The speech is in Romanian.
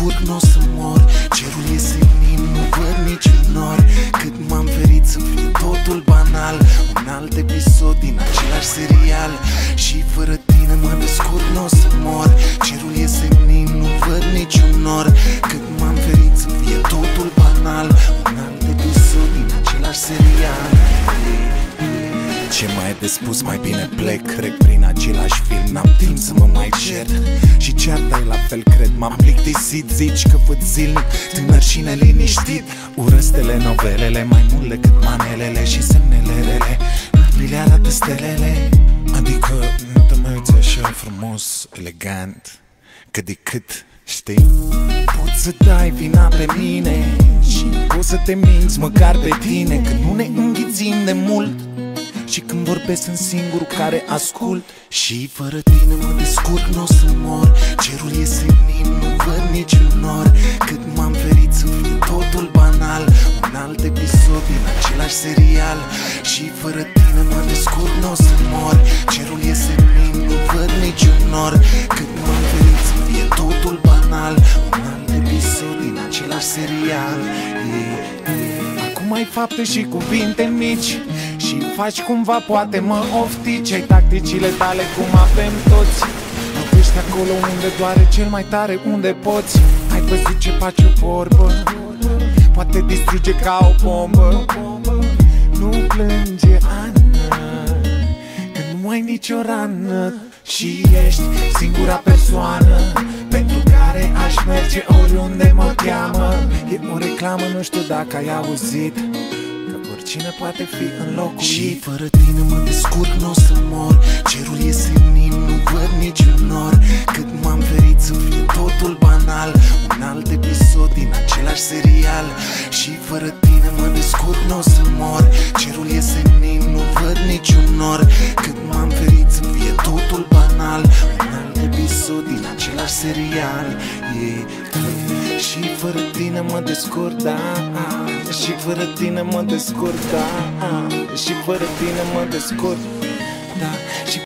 descurc, n-o să mor. Cerul e senin, nu văd niciun nor. Cât m-am ferit să fie totul banal. Un alt episod din același serial. Și fără tine mă descurc, n-o să mor. Cerul e senin, nu văd niciun nor. Cât m-am ferit să fie totul banal. Un alt episod din același serial. Ce mai e de spus, mai bine plec. Trec prin același film, n-am timp să mă mai cert. Și cearta e la fel, cred, m-am plictisit. Zici că văd zilnic, tânăr și neliniștit. Urăsc telenovelele mai mult decât manelele și semnele. Mi le arată stelele. Adică nu te mai uiți așa frumos, elegant, cât de cât, știi? Poți să dai vina pe mine și poți să te minți măcar pe tine, că nu ne înghițim de mult. Și când vorbesc sunt singurul care ascult. Și fără tine mă descurc, n-o să mor. Cerul e senin, nu văd niciun nor. Cât m-am ferit să fie totul banal. Un alt episod din același serial. Și fără tine mă descurc, n-o să mor. Cerul e senin, nu văd niciun nor. Cât m-am ferit să fie totul banal. Un alt episod din același serial. Acum ai fapte și cuvinte mici și faci cumva, poate mă oftici. Ai tacticile tale cum avem toți. Lovești acolo unde doare cel mai tare, unde poți. Ai văzut ce face o vorbă, poate distruge ca o bombă. Nu plânge, Ana, că nu ai nicio rană. Și ești singura persoană pentru care aș merge oriunde mă cheamă. E o reclamă, nu știu dacă ai auzit, cine poate fi înlocuit. Și fără tine mă descurc, n-o să mor. Cerul e senin, nu văd niciun nor. Cât m-am ferit să fie totul banal. Un alt episod din același serial. Și fără tine mă descurc, n-o să mor. Cerul e senin, nu văd niciun nor. Cât m-am ferit să fie totul banal. Un alt episod din același serial. Și fără tine mă descurc, da. Și fără tine mă descurc, da. Și fără tine mă descurc, da. Și